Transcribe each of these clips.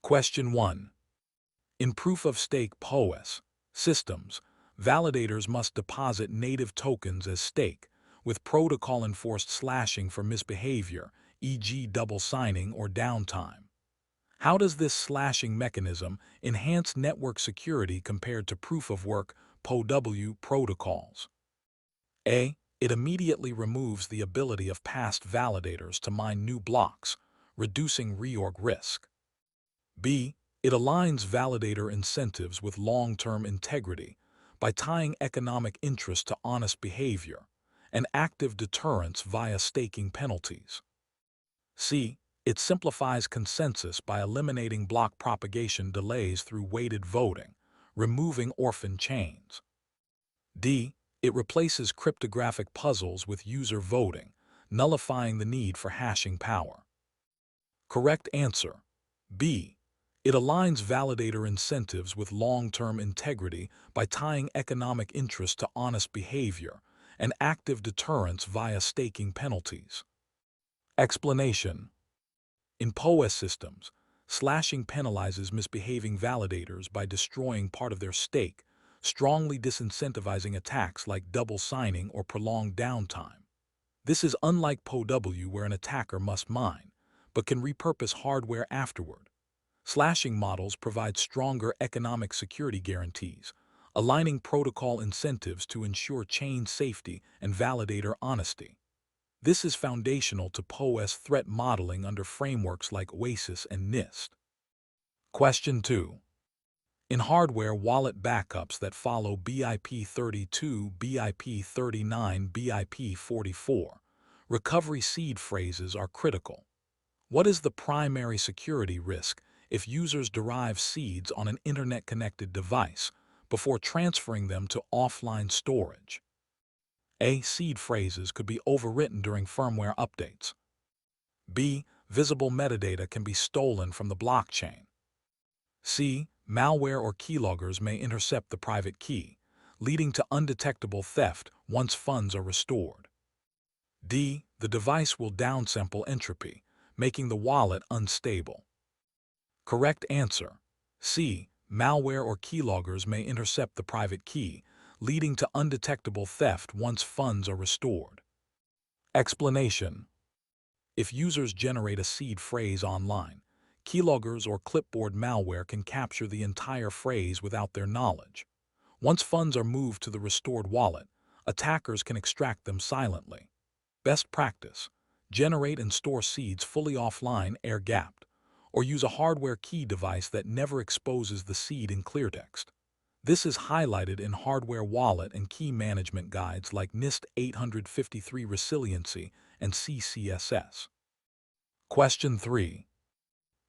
Question 1. In proof-of-stake PoS systems, validators must deposit native tokens as stake, with protocol-enforced slashing for misbehavior, e.g. double signing or downtime. How does this slashing mechanism enhance network security compared to proof-of-work POW protocols? A. It immediately removes the ability of past validators to mine new blocks, reducing reorg risk. B. It aligns validator incentives with long-term integrity by tying economic interest to honest behavior and active deterrence via staking penalties. C. It simplifies consensus by eliminating block propagation delays through weighted voting, removing orphan chains. D. It replaces cryptographic puzzles with user voting, nullifying the need for hashing power. Correct answer: B. It aligns validator incentives with long-term integrity by tying economic interest to honest behavior and active deterrence via staking penalties. Explanation: in PoS systems, slashing penalizes misbehaving validators by destroying part of their stake, strongly disincentivizing attacks like double signing or prolonged downtime. This is unlike POW, where an attacker must mine, but can repurpose hardware afterward. Slashing models provide stronger economic security guarantees, aligning protocol incentives to ensure chain safety and validator honesty. This is foundational to PoS threat modeling under frameworks like OASIS and NIST. Question 2. In hardware wallet backups that follow BIP32, BIP39, BIP44, recovery seed phrases are critical. What is the primary security risk if users derive seeds on an internet-connected device before transferring them to offline storage? A. Seed phrases could be overwritten during firmware updates. B. Visible metadata can be stolen from the blockchain. C. Malware or keyloggers may intercept the private key, leading to undetectable theft once funds are restored. D. The device will downsample entropy, making the wallet unstable. Correct answer: C. Malware or keyloggers may intercept the private key, leading to undetectable theft once funds are restored. Explanation: if users generate a seed phrase online, keyloggers or clipboard malware can capture the entire phrase without their knowledge. Once funds are moved to the restored wallet, attackers can extract them silently. Best practice: generate and store seeds fully offline, air-gapped, or use a hardware key device that never exposes the seed in cleartext. This is highlighted in hardware wallet and key management guides like NIST 853 Resiliency and CCSS. Question 3.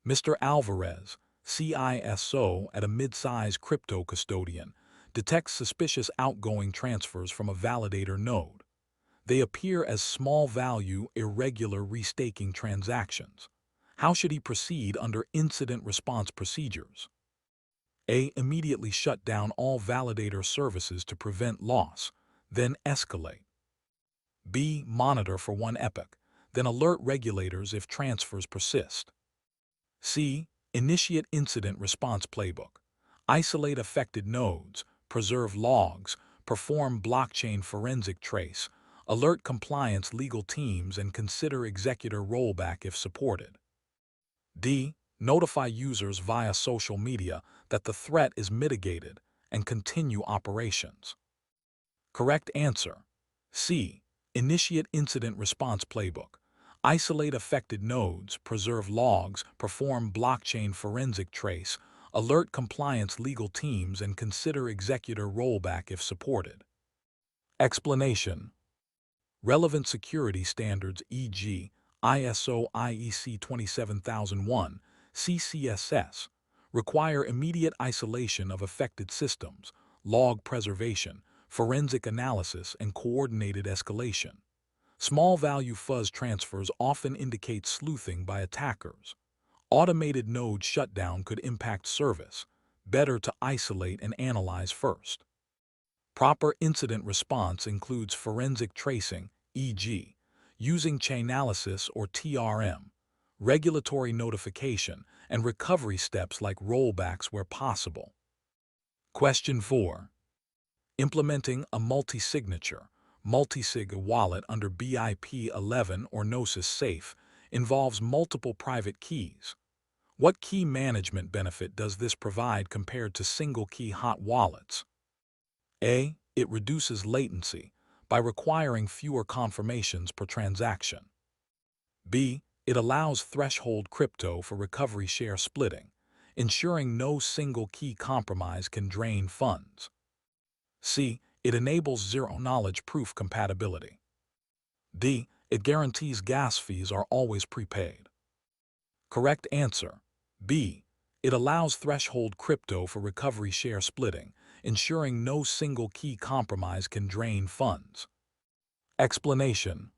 Mr. Alvarez, CISO at a mid-size crypto custodian, detects suspicious outgoing transfers from a validator node. They appear as small-value, irregular restaking transactions. How should he proceed under incident response procedures? A. Immediately shut down all validator services to prevent loss, then escalate. B. Monitor for 1 epoch, then alert regulators if transfers persist. C. Initiate incident response playbook. Isolate affected nodes, preserve logs, perform blockchain forensic trace, alert compliance legal teams, and consider executor rollback if supported. D. Notify users via social media that the threat is mitigated and continue operations. Correct answer: C. Initiate incident response playbook. Isolate affected nodes, preserve logs, perform blockchain forensic trace, alert compliance legal teams, and consider executor rollback if supported. Explanation: relevant security standards, e.g., ISO IEC 27001, CCSS, require immediate isolation of affected systems, log preservation, forensic analysis, and coordinated escalation. Small-value fuzz transfers often indicate sleuthing by attackers. Automated node shutdown could impact service. Better to isolate and analyze first. Proper incident response includes forensic tracing, e.g., using Chainalysis or TRM, regulatory notification, and recovery steps like rollbacks where possible. Question 4. Implementing a multi-signature, multi-sig wallet under BIP 11 or Gnosis Safe involves multiple private keys. What key management benefit does this provide compared to single-key hot wallets? A. It reduces latency by requiring fewer confirmations per transaction. B. It allows threshold crypto for recovery share splitting, ensuring no single key compromise can drain funds. C. It enables zero-knowledge proof compatibility. D. It guarantees gas fees are always prepaid. Correct answer. B. It allows threshold crypto for recovery share splitting, ensuring no single key compromise can drain funds. Explanation.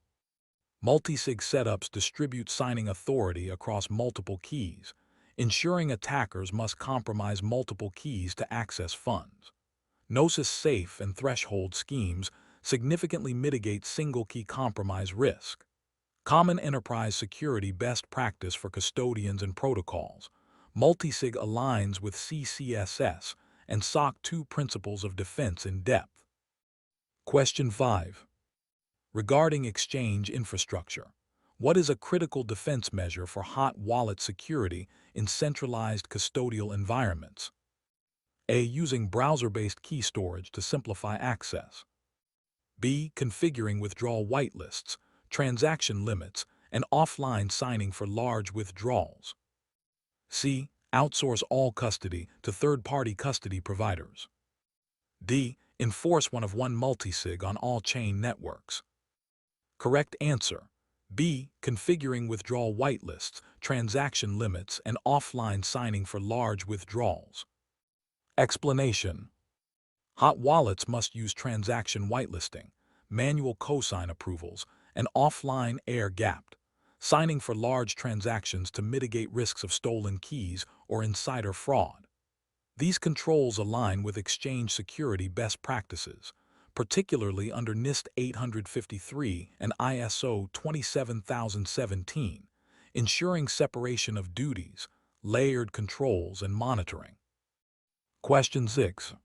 Multisig setups distribute signing authority across multiple keys, ensuring attackers must compromise multiple keys to access funds. Gnosis Safe and threshold schemes significantly mitigate single-key compromise risk. Common enterprise security best practice for custodians and protocols. Multisig aligns with CCSS and SOC 2 principles of defense in depth. Question 5. Regarding exchange infrastructure, what is a critical defense measure for hot wallet security in centralized custodial environments? A. Using browser-based key storage to simplify access. B. Configuring withdrawal whitelists, transaction limits, and offline signing for large withdrawals. C. Outsource all custody to third-party custody providers. D. Enforce one-of-one multisig on all chain networks. Correct answer. B. Configuring withdrawal whitelists, transaction limits, and offline signing for large withdrawals. Explanation. Hot wallets must use transaction whitelisting, manual cosign approvals, and offline air-gapped signing for large transactions to mitigate risks of stolen keys or insider fraud. These controls align with exchange security best practices, particularly under NIST 853 and ISO 27017, ensuring separation of duties, layered controls, and monitoring. Question 6.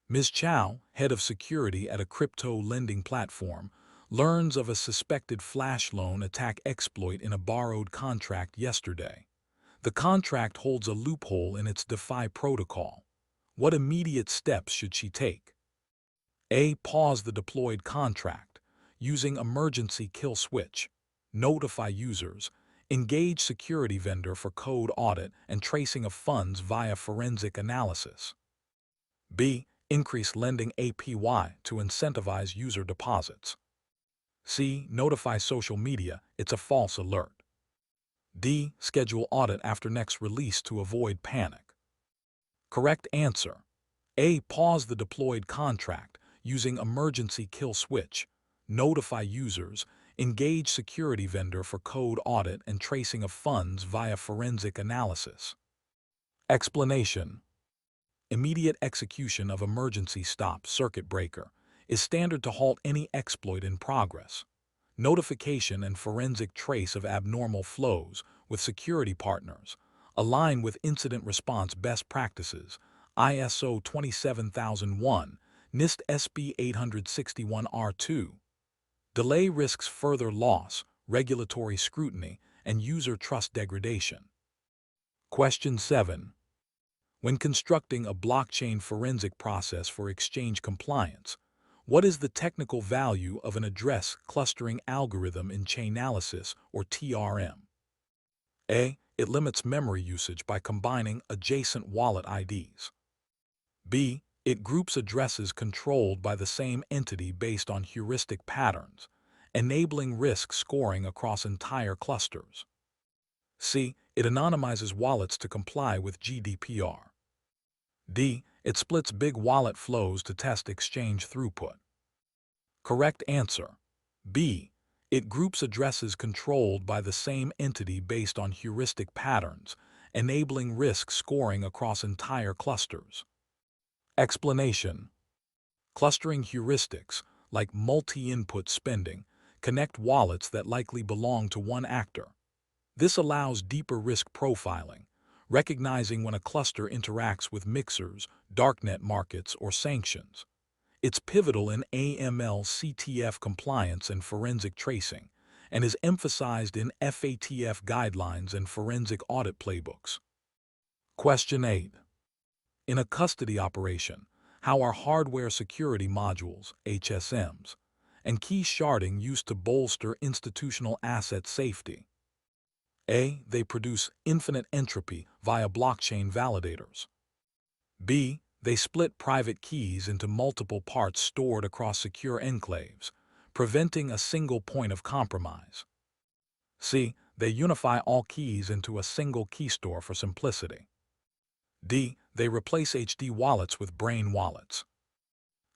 Ms. Chow, head of security at a crypto lending platform, learns of a suspected flash loan attack exploit in a borrowed contract yesterday. The contract holds a loophole in its DeFi protocol. What immediate steps should she take? A. Pause the deployed contract, using emergency kill switch, notify users, engage security vendor for code audit and tracing of funds via forensic analysis. B. Increase lending APY to incentivize user deposits. C. Notify social media it's a false alert. D. Schedule audit after next release to avoid panic. Correct answer. A. Pause the deployed contract using emergency kill switch, notify users, engage security vendor for code audit and tracing of funds via forensic analysis. Explanation. Immediate execution of emergency stop circuit breaker is standard to halt any exploit in progress. Notification and forensic trace of abnormal flows with security partners align with incident response best practices, ISO 27001, NIST SB 861 R2. Delay risks further loss, regulatory scrutiny, and user trust degradation. Question 7. When constructing a blockchain forensic process for exchange compliance, what is the technical value of an address clustering algorithm in Chainalysis or TRM? A. It limits memory usage by combining adjacent wallet IDs. B. It groups addresses controlled by the same entity based on heuristic patterns, enabling risk scoring across entire clusters. C. It anonymizes wallets to comply with GDPR. D. It splits big wallet flows to test exchange throughput. Correct answer. B. It groups addresses controlled by the same entity based on heuristic patterns, enabling risk scoring across entire clusters. Explanation. Clustering heuristics, like multi-input spending, connect wallets that likely belong to one actor. This allows deeper risk profiling, recognizing when a cluster interacts with mixers, darknet markets, or sanctions. It's pivotal in AML-CTF compliance and forensic tracing, and is emphasized in FATF guidelines and forensic audit playbooks. Question 8. In a custody operation, how are hardware security modules, HSMs, and key sharding used to bolster institutional asset safety? A. They produce infinite entropy via blockchain validators. B. They split private keys into multiple parts stored across secure enclaves, preventing a single point of compromise. C. They unify all keys into a single key store for simplicity. D. They replace HD wallets with brain wallets.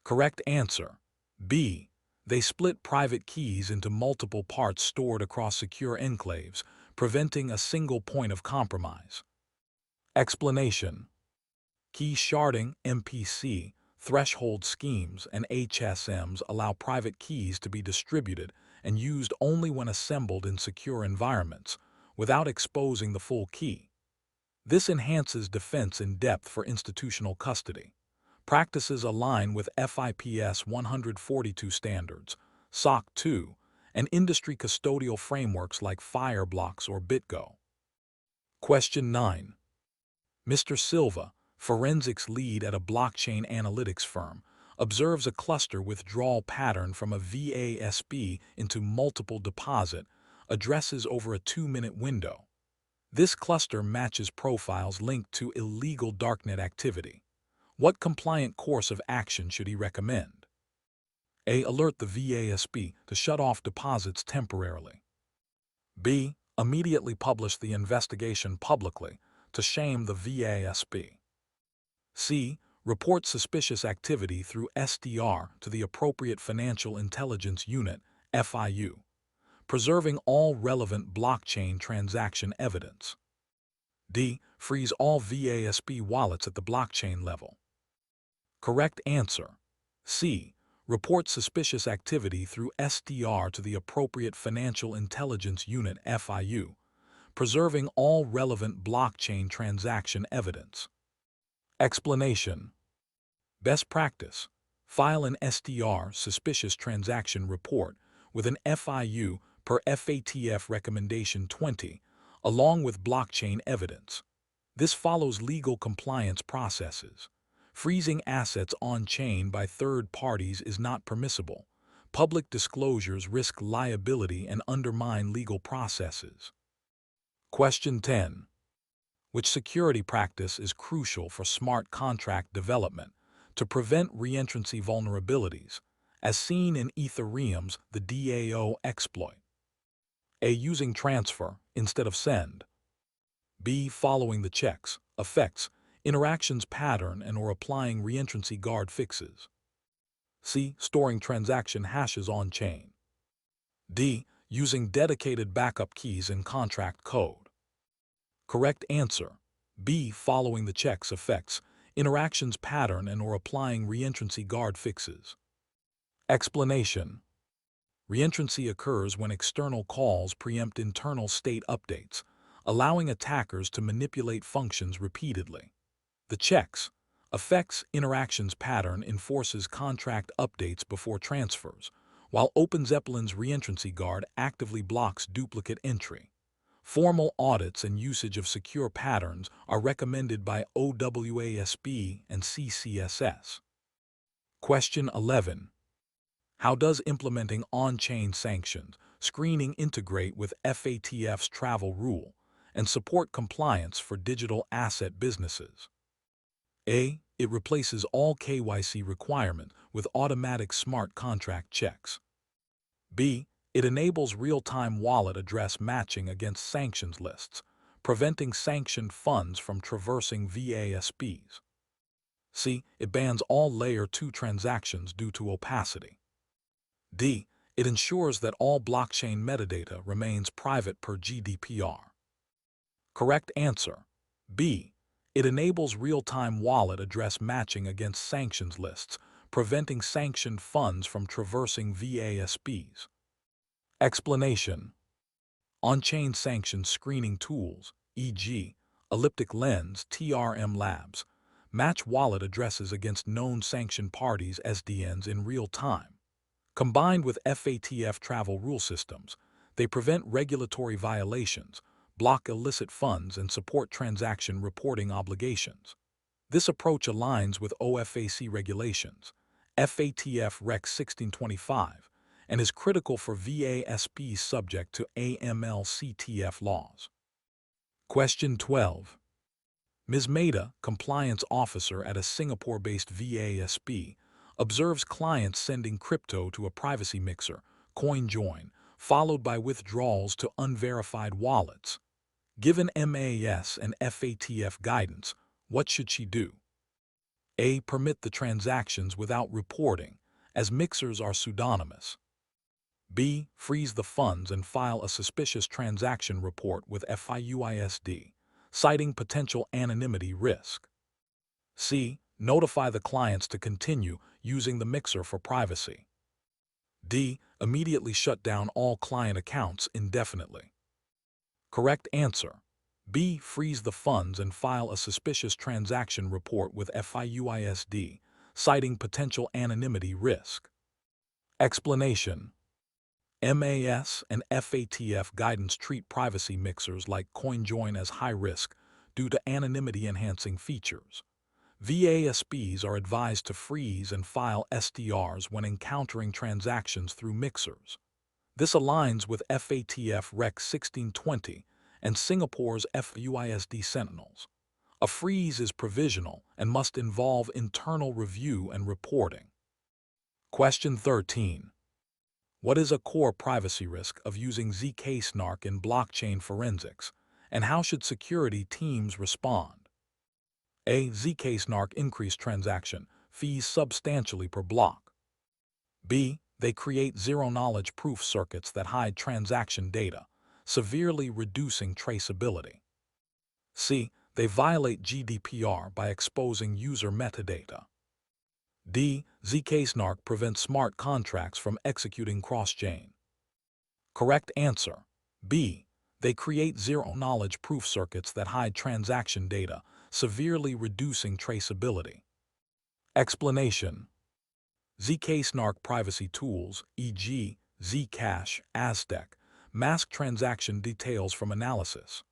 Correct answer. B. They split private keys into multiple parts stored across secure enclaves, preventing a single point of compromise. Explanation. Key sharding, MPC, threshold schemes, and HSMs allow private keys to be distributed and used only when assembled in secure environments, without exposing the full key. This enhances defense in depth for institutional custody. Practices align with FIPS 142 standards, SOC 2, and industry custodial frameworks like Fireblocks or BitGo. Question 9. Mr. Silva, forensics lead at a blockchain analytics firm, observes a cluster withdrawal pattern from a VASP into multiple deposit addresses over a 2-minute window. This cluster matches profiles linked to illegal darknet activity. What compliant course of action should he recommend? A. Alert the VASP to shut off deposits temporarily. B. Immediately publish the investigation publicly to shame the VASP. C. Report suspicious activity through SDR to the appropriate Financial Intelligence Unit, FIU, preserving all relevant blockchain transaction evidence. D. Freeze all VASP wallets at the blockchain level. Correct answer. C. Report suspicious activity through SDR to the appropriate Financial Intelligence Unit, FIU, preserving all relevant blockchain transaction evidence. Explanation. Best practice. File an SDR suspicious transaction report with an FIU per FATF Recommendation 20, along with blockchain evidence. This follows legal compliance processes. Freezing assets on-chain by third parties is not permissible. Public disclosures risk liability and undermine legal processes. Question 10. Which security practice is crucial for smart contract development to prevent reentrancy vulnerabilities, as seen in Ethereum's the DAO exploit? A. Using transfer instead of send. B. Following the checks, effects, interactions pattern and/or applying reentrancy guard fixes. C. Storing transaction hashes on-chain. D. Using dedicated backup keys in contract code. Correct answer. B. Following the checks, effects, interactions pattern and/or applying reentrancy guard fixes. Explanation. Reentrancy occurs when external calls preempt internal state updates, allowing attackers to manipulate functions repeatedly. The checks, effects, interactions pattern enforces contract updates before transfers, while OpenZeppelin's reentrancy guard actively blocks duplicate entry. Formal audits and usage of secure patterns are recommended by OWASP and CCSS. Question 11. How does implementing on-chain sanctions screening integrate with FATF's travel rule and support compliance for digital asset businesses? A. It replaces all KYC requirements with automatic smart contract checks. B. It enables real-time wallet address matching against sanctions lists, preventing sanctioned funds from traversing VASPs. C. It bans all Layer 2 transactions due to opacity. D. It ensures that all blockchain metadata remains private per GDPR. Correct answer. B. It enables real-time wallet address matching against sanctions lists, preventing sanctioned funds from traversing VASPs. Explanation. On-chain sanctions screening tools, e.g., Elliptic Lens (TRM Labs) match wallet addresses against known sanctioned parties SDNs in real time. Combined with FATF travel rule systems, they prevent regulatory violations, block illicit funds, and support transaction reporting obligations. This approach aligns with OFAC regulations, FATF Rec 1625, and is critical for VASPs subject to AML-CTF laws. Question 12. Ms. Mehta, compliance officer at a Singapore-based VASP, observes clients sending crypto to a privacy mixer, CoinJoin, followed by withdrawals to unverified wallets. Given MAS and FATF guidance, what should she do? A. Permit the transactions without reporting, as mixers are pseudonymous. B. Freeze the funds and file a suspicious transaction report with FIUISD, citing potential anonymity risk. C. Notify the clients to continue using the mixer for privacy. D. Immediately shut down all client accounts indefinitely. Correct answer. B. Freeze the funds and file a suspicious transaction report with FIUISD, citing potential anonymity risk. Explanation. MAS and FATF guidance treat privacy mixers like CoinJoin as high risk due to anonymity-enhancing features. VASPs are advised to freeze and file STRs when encountering transactions through mixers. This aligns with FATF Rec 1620 and Singapore's FUISD Sentinels. A freeze is provisional and must involve internal review and reporting. Question 13. What is a core privacy risk of using zk-SNARK in blockchain forensics, and how should security teams respond? A. zk-SNARK increase transaction fees substantially per block. B. They create zero-knowledge proof circuits that hide transaction data, severely reducing traceability. C. They violate GDPR by exposing user metadata. D. zk-SNARK prevents smart contracts from executing cross-chain. Correct answer. B. They create zero-knowledge proof circuits that hide transaction data, severely reducing traceability. Explanation. zk-SNARK privacy tools, e.g., Zcash, Aztec, mask transaction details from analysis.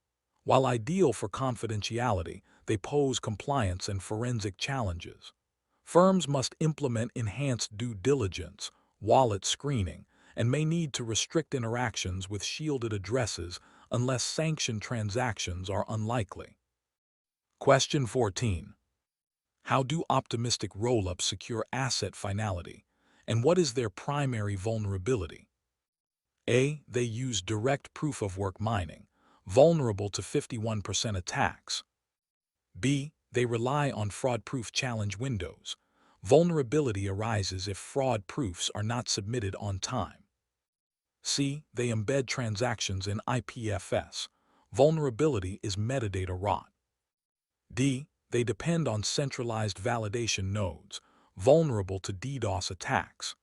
While ideal for confidentiality, they pose compliance and forensic challenges. Firms must implement enhanced due diligence, wallet screening, and may need to restrict interactions with shielded addresses unless sanctioned transactions are unlikely. Question 14. How do optimistic rollups secure asset finality, and what is their primary vulnerability? A. They use direct proof-of-work mining, vulnerable to 51% attacks. B. They rely on fraud-proof challenge windows. Vulnerability arises if fraud proofs are not submitted on time. C. They embed transactions in IPFS. Vulnerability is metadata rot. D. They depend on centralized validation nodes, vulnerable to DDoS attacks.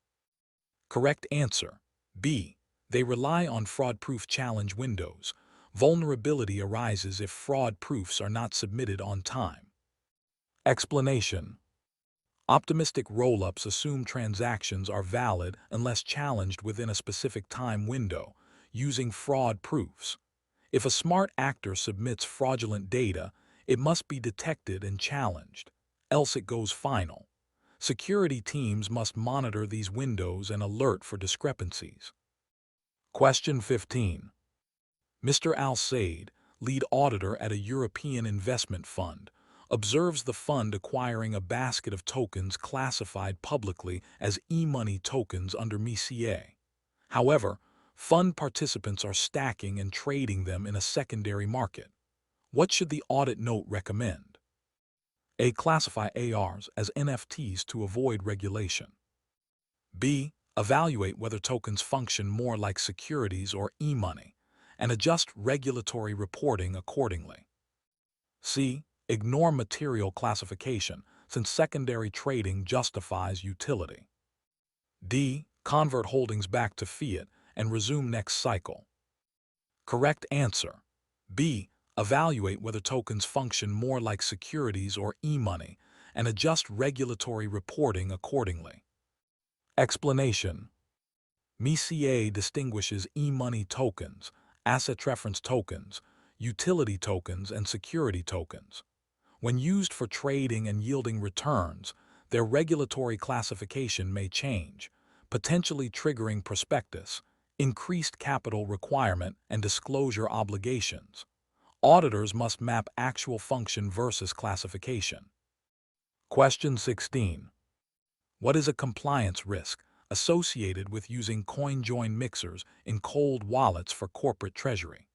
Correct answer. B. They rely on fraud-proof challenge windows. Vulnerability arises if fraud proofs are not submitted on time. Explanation. Optimistic rollups assume transactions are valid unless challenged within a specific time window, using fraud proofs. If a smart actor submits fraudulent data, it must be detected and challenged, else it goes final. Security teams must monitor these windows and alert for discrepancies. Question 15. Mr. Al-Said, lead auditor at a European investment fund, observes the fund acquiring a basket of tokens classified publicly as e-money tokens under MiCA. However, fund participants are stacking and trading them in a secondary market. What should the audit note recommend? A. Classify ARs as NFTs to avoid regulation. B. Evaluate whether tokens function more like securities or e-money, and adjust regulatory reporting accordingly. C. Ignore material classification, since secondary trading justifies utility. D. Convert holdings back to fiat and resume next cycle. Correct answer. B. evaluate whether tokens function more like securities or e-money, and adjust regulatory reporting accordingly. Explanation: MiCA distinguishes e-money tokens, asset reference tokens, utility tokens, and security tokens. When used for trading and yielding returns, their regulatory classification may change, potentially triggering prospectus, increased capital requirement, and disclosure obligations. Auditors must map actual function versus classification. Question 16. What is a compliance risk associated with using coin-join mixers in cold wallets for corporate treasury?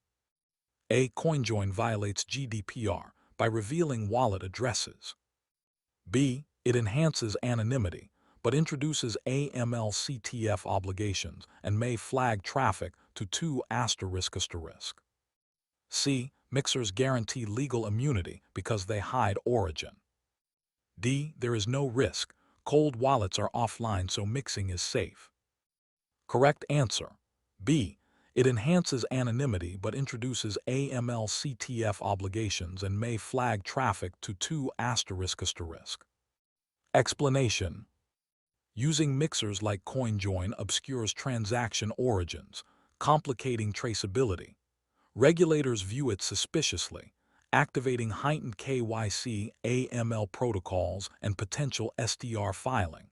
A. Coinjoin violates GDPR by revealing wallet addresses. B. It enhances anonymity, but introduces AML-CTF obligations and may flag traffic to 2 ***. C. Mixers guarantee legal immunity because they hide origin. D. There is no risk. Cold wallets are offline, so mixing is safe. Correct answer: B. It enhances anonymity but introduces AML-CTF obligations and may flag traffic to 2 ***. Explanation: using mixers like CoinJoin obscures transaction origins, complicating traceability. Regulators view it suspiciously, activating heightened KYC, AML protocols, and potential STR filing.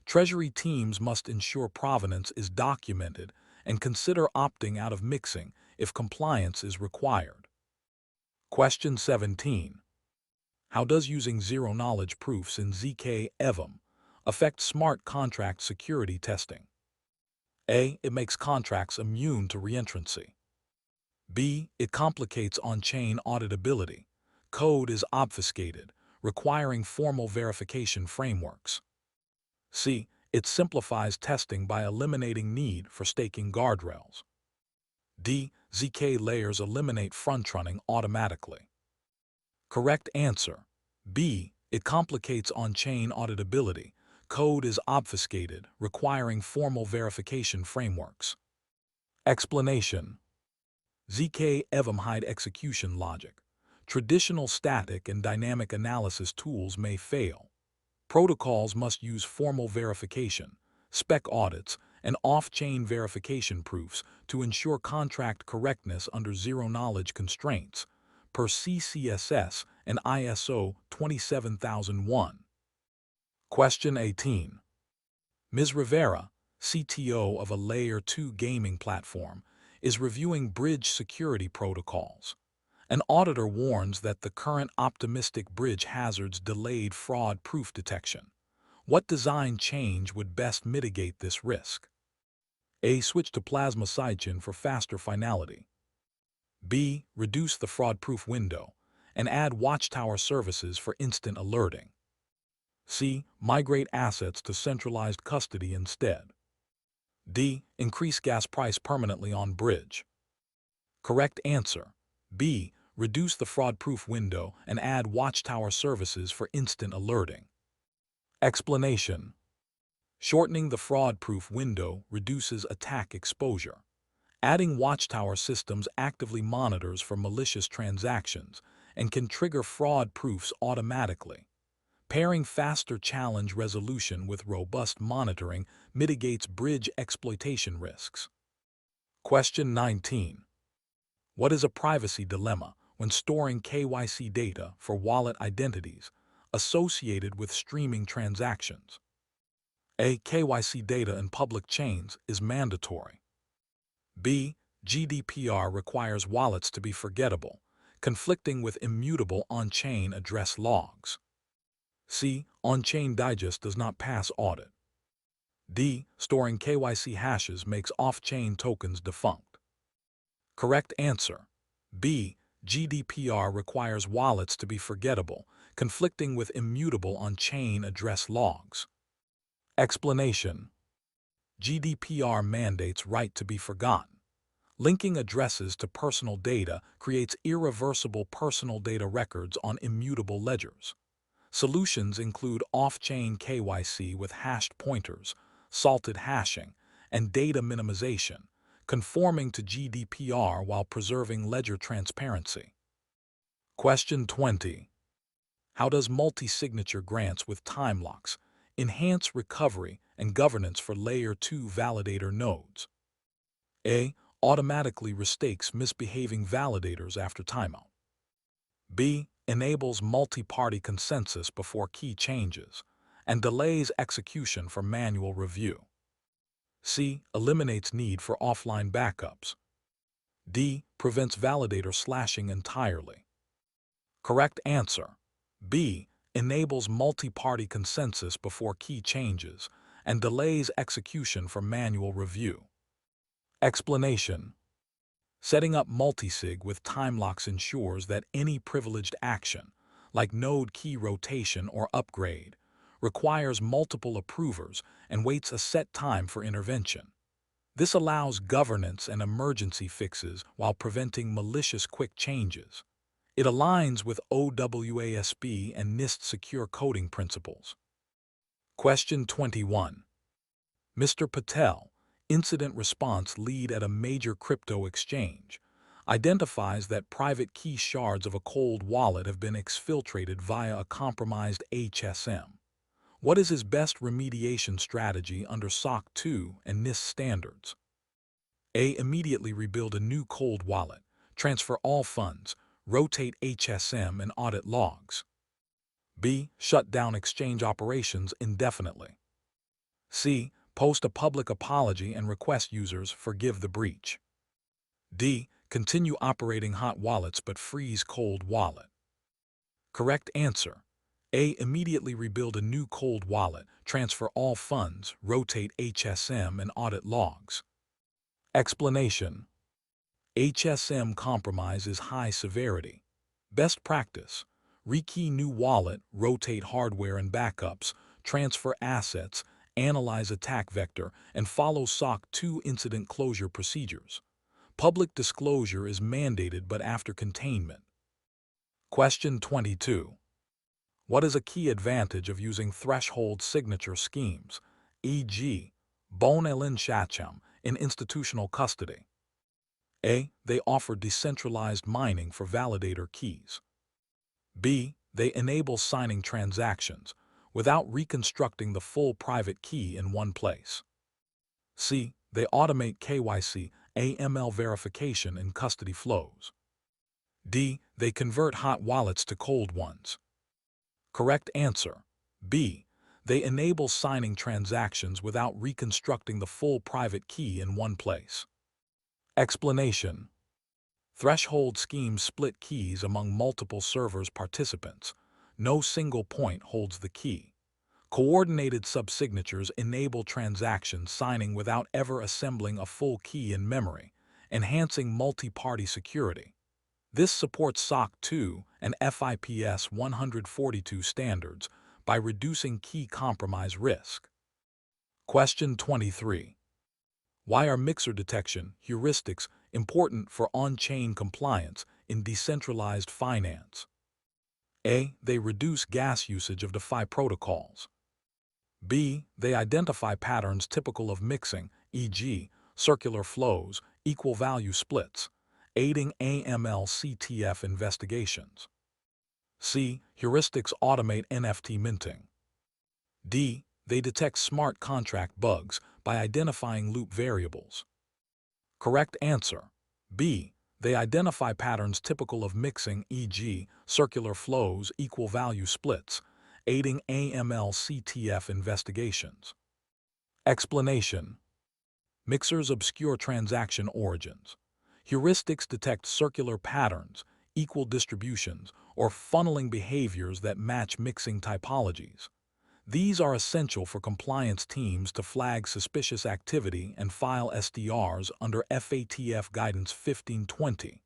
Treasury teams must ensure provenance is documented and consider opting out of mixing if compliance is required. Question 17. How does using zero-knowledge proofs in ZK-EVM affect smart contract security testing? A. It makes contracts immune to reentrancy. B. It complicates on-chain auditability. Code is obfuscated, requiring formal verification frameworks. C. It simplifies testing by eliminating need for staking guardrails. D. ZK layers eliminate front-running automatically. Correct answer: B. It complicates on-chain auditability. Code is obfuscated, requiring formal verification frameworks. Explanation: ZK-EVM hide execution logic. Traditional static and dynamic analysis tools may fail. Protocols must use formal verification, spec audits, and off-chain verification proofs to ensure contract correctness under zero-knowledge constraints, per CCSS and ISO 27001. Question 18. Ms. Rivera, CTO of a Layer 2 gaming platform, is reviewing bridge security protocols. An auditor warns that the current optimistic bridge hazards delayed fraud proof detection. What design change would best mitigate this risk? A. Switch to Plasma sidechain for faster finality. B. Reduce the fraud-proof window and add watchtower services for instant alerting. C. Migrate assets to centralized custody instead. D. Increase gas price permanently on bridge. Correct answer: B. Reduce the fraud-proof window and add watchtower services for instant alerting. Explanation: shortening the fraud-proof window reduces attack exposure. Adding watchtower systems actively monitors for malicious transactions and can trigger fraud proofs automatically. Pairing faster challenge resolution with robust monitoring mitigates bridge exploitation risks. Question 19. What is a privacy dilemma when storing KYC data for wallet identities associated with streaming transactions? A. KYC data in public chains is mandatory. B. GDPR requires wallets to be forgettable, conflicting with immutable on-chain address logs. C. On-chain digest does not pass audit. D. Storing KYC hashes makes off-chain tokens defunct. Correct answer: B. GDPR requires wallets to be forgettable, conflicting with immutable on-chain address logs. Explanation: GDPR mandates right to be forgotten. Linking addresses to personal data creates irreversible personal data records on immutable ledgers. Solutions include off-chain KYC with hashed pointers, salted hashing, and data minimization, conforming to GDPR while preserving ledger transparency. Question 20. How does multi-signature grants with time locks enhance recovery and governance for Layer 2 validator nodes? A. Automatically restakes misbehaving validators after timeout. B. Enables multi-party consensus before key changes and delays execution for manual review. C. Eliminates need for offline backups. D. Prevents validator slashing entirely. Correct answer. B. Enables multi-party consensus before key changes and delays execution for manual review. Explanation. Setting up multisig with time locks ensures that any privileged action, like node key rotation or upgrade, requires multiple approvers and waits a set time for intervention. This allows governance and emergency fixes while preventing malicious quick changes. It aligns with OWASP and NIST secure coding principles. Question 21. Mr. Patel, incident response lead at a major crypto exchange, identifies that private key shards of a cold wallet have been exfiltrated via a compromised HSM. What is his best remediation strategy under SOC 2 and NIST standards? A. Immediately rebuild a new cold wallet, transfer all funds, rotate HSM and audit logs. B. Shut down exchange operations indefinitely. C. Post a public apology and request users forgive the breach. D. Continue operating hot wallets but freeze cold wallet. Correct answer. A. Immediately rebuild a new cold wallet, transfer all funds, rotate HSM and audit logs. Explanation. HSM compromise is high severity. Best practice: rekey new wallet, rotate hardware and backups, transfer assets, analyze attack vector, and follow SOC 2 incident closure procedures. Public disclosure is mandated but after containment. Question 22. What is a key advantage of using threshold signature schemes, e.g., Bon Elin Shacham, in institutional custody? A. They offer decentralized mining for validator keys. B. They enable signing transactions without reconstructing the full private key in one place. C. They automate KYC, AML verification in custody flows. D. They convert hot wallets to cold ones. Correct answer. B. They enable signing transactions without reconstructing the full private key in one place. Explanation. Threshold schemes split keys among multiple servers participants. No single point holds the key. Coordinated subsignatures enable transaction signing without ever assembling a full key in memory, enhancing multi-party security. This supports SOC 2 and FIPS 142 standards by reducing key compromise risk. Question 23. Why are mixer detection heuristics important for on-chain compliance in decentralized finance? A. They reduce gas usage of DeFi protocols. B. They identify patterns typical of mixing, e.g., circular flows, equal value splits, aiding AML-CTF investigations. C. Heuristics automate NFT minting. D. They detect smart contract bugs by identifying loop variables. Correct answer. B. They identify patterns typical of mixing, e.g., circular flows, equal value splits, aiding AML-CTF investigations. Explanation. Mixers obscure transaction origins. Heuristics detect circular patterns, equal distributions, or funneling behaviors that match mixing typologies. These are essential for compliance teams to flag suspicious activity and file SDRs under FATF Guidance 1520.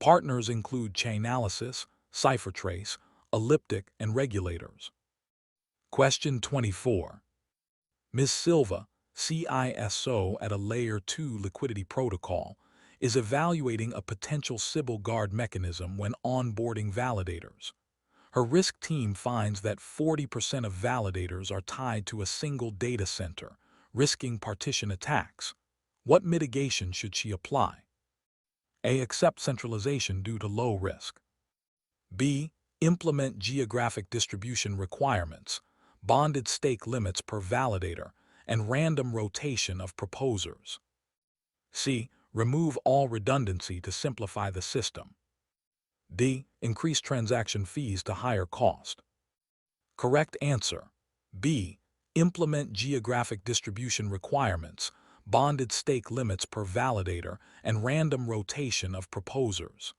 Partners include Chainalysis, CipherTrace, Elliptic, and regulators. Question 24. Ms. Silva, CISO at a Layer 2 liquidity protocol, is evaluating a potential Sybil guard mechanism when onboarding validators. Her risk team finds that 40% of validators are tied to a single data center, risking partition attacks. What mitigation should she apply? A. Accept centralization due to low risk. B. Implement geographic distribution requirements, bonded stake limits per validator, and random rotation of proposers. C. Remove all redundancy to simplify the system. D. Increase transaction fees to higher cost. Correct answer. B. Implement geographic distribution requirements, bonded stake limits per validator, and random rotation of proposers.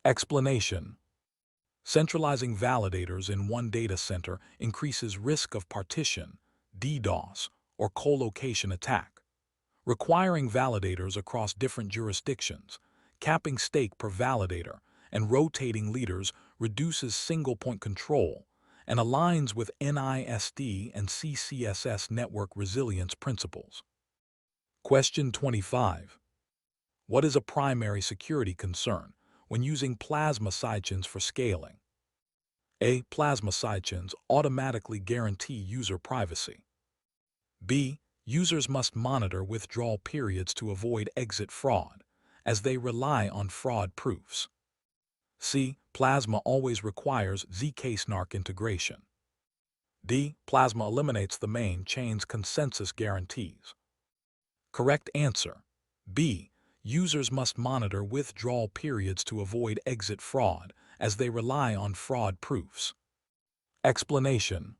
Explanation. Centralizing validators in one data center increases risk of partition, DDoS, or co-location attack. Requiring validators across different jurisdictions, capping stake per validator, and rotating leaders reduces single-point control and aligns with NIST and CCSS network resilience principles. Question 25. What is a primary security concern when using plasma sidechains for scaling? A. Plasma sidechains automatically guarantee user privacy. B. Users must monitor withdrawal periods to avoid exit fraud, as they rely on fraud proofs. C. Plasma always requires zk-SNARK integration. D. Plasma eliminates the main chain's consensus guarantees. Correct answer. B. Users must monitor withdrawal periods to avoid exit fraud, as they rely on fraud proofs. Explanation.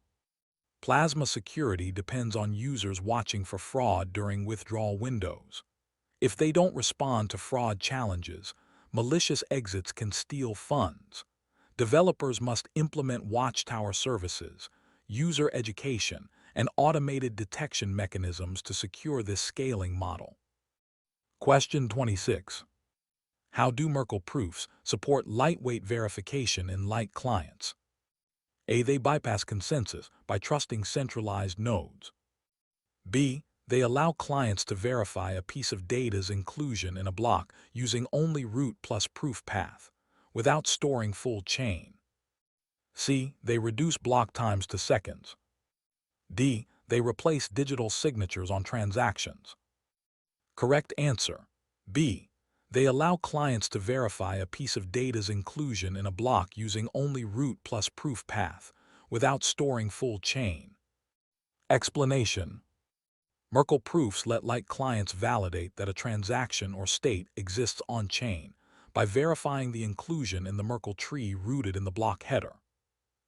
Plasma security depends on users watching for fraud during withdrawal windows. If they don't respond to fraud challenges, malicious exits can steal funds. Developers must implement watchtower services, user education, and automated detection mechanisms to secure this scaling model. Question 26. How do Merkle proofs support lightweight verification in light clients? A. They bypass consensus by trusting centralized nodes. B. They allow clients to verify a piece of data's inclusion in a block using only root plus proof path, without storing full chain. C. They reduce block times to seconds. D. They replace digital signatures on transactions. Correct answer. B. They allow clients to verify a piece of data's inclusion in a block using only root plus proof path, without storing full chain. Explanation. Merkle proofs let light clients validate that a transaction or state exists on-chain by verifying the inclusion in the Merkle tree rooted in the block header.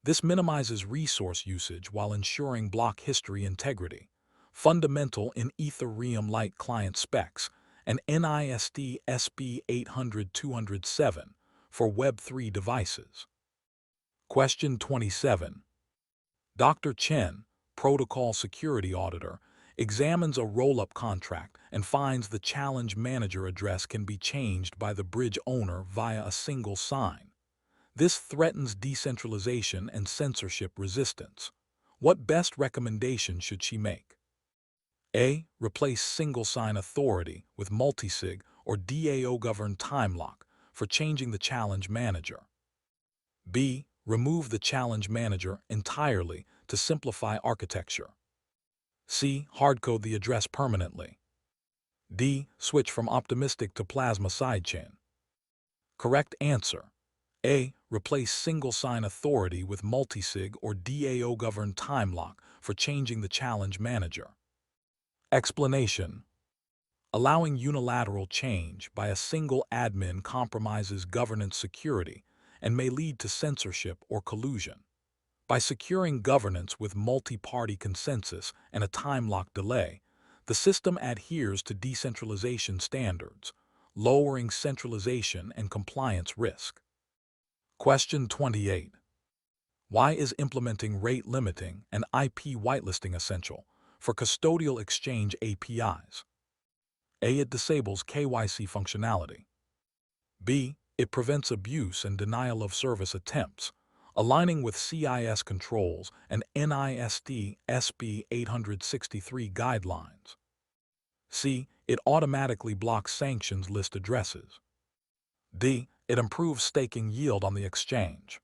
This minimizes resource usage while ensuring block history integrity, fundamental in Ethereum light client specs and NIST SB 800-207 for Web3 devices. Question 27. Dr. Chen, protocol security auditor, examines a roll-up contract and finds the challenge manager address can be changed by the bridge owner via a single sign. This threatens decentralization and censorship resistance. What best recommendation should she make? A. Replace single sign authority with multisig or DAO-governed time lock for changing the challenge manager. B. Remove the challenge manager entirely to simplify architecture. C. Hardcode the address permanently. D. Switch from optimistic to plasma sidechain. Correct answer. A. Replace single sign authority with multisig or DAO-governed time lock for changing the challenge manager. Explanation. Allowing unilateral change by a single admin compromises governance security and may lead to censorship or collusion. By securing governance with multi-party consensus and a time lock delay, the system adheres to decentralization standards, lowering centralization and compliance risk. Question 28. Why is implementing rate limiting and IP whitelisting essential for custodial exchange APIs? A. It disables KYC functionality. B. It prevents abuse and denial of service attempts, aligning with CIS controls and NIST SB 863 guidelines. C. It automatically blocks sanctions list addresses. D. It improves staking yield on the exchange.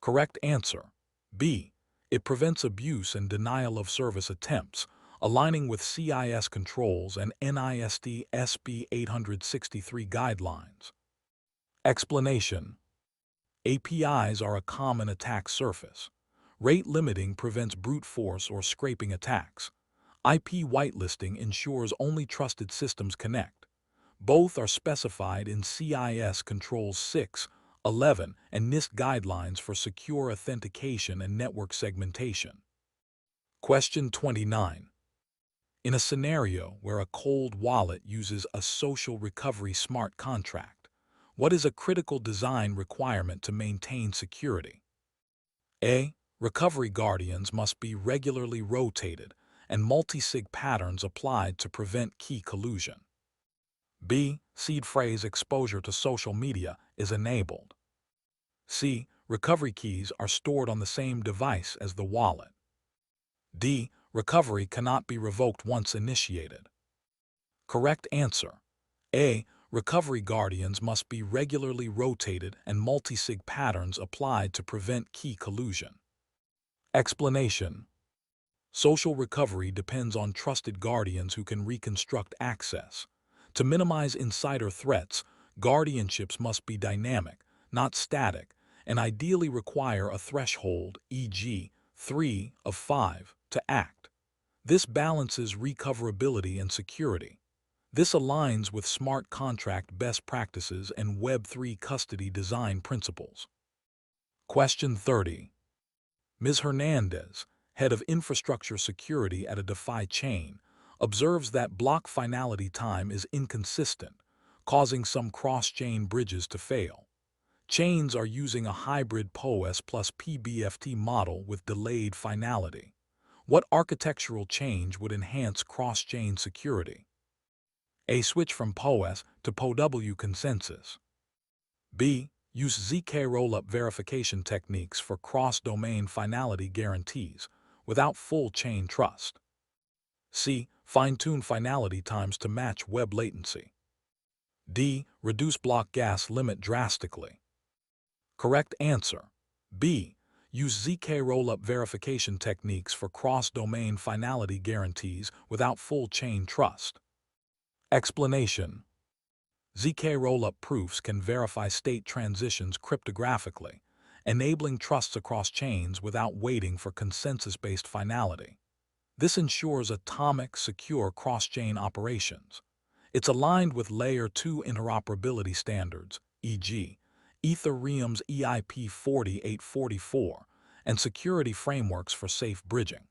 Correct answer. B. It prevents abuse and denial of service attempts, aligning with CIS controls and NIST SB 863 guidelines. Explanation. APIs are a common attack surface. Rate limiting prevents brute force or scraping attacks. IP whitelisting ensures only trusted systems connect. Both are specified in CIS Controls 6, 11, and NIST guidelines for secure authentication and network segmentation. Question 29. In a scenario where a cold wallet uses a social recovery smart contract, what is a critical design requirement to maintain security? A. Recovery guardians must be regularly rotated and multi-sig patterns applied to prevent key collusion. B. Seed phrase exposure to social media is enabled. C. Recovery keys are stored on the same device as the wallet. D. Recovery cannot be revoked once initiated. Correct answer. A. Recovery guardians must be regularly rotated and multi-sig patterns applied to prevent key collusion. Explanation. Social recovery depends on trusted guardians who can reconstruct access. To minimize insider threats, guardianships must be dynamic, not static, and ideally require a threshold, e.g., 3 of 5, to act. This balances recoverability and security. This aligns with smart contract best practices and Web3 custody design principles. Question 30. Ms. Hernandez, head of infrastructure security at a DeFi chain, observes that block finality time is inconsistent, causing some cross-chain bridges to fail. Chains are using a hybrid PoS plus PBFT model with delayed finality. What architectural change would enhance cross-chain security? A. Switch from PoS to POW consensus. B. Use ZK rollup verification techniques for cross-domain finality guarantees without full chain trust. C. Fine-tune finality times to match web latency. D. Reduce block gas limit drastically. Correct answer. B. Use ZK rollup verification techniques for cross-domain finality guarantees without full chain trust. Explanation. ZK rollup proofs can verify state transitions cryptographically, enabling trusts across chains without waiting for consensus-based finality. This ensures atomic, secure cross-chain operations. It's aligned with Layer 2 interoperability standards, e.g., Ethereum's EIP 4844, and security frameworks for safe bridging.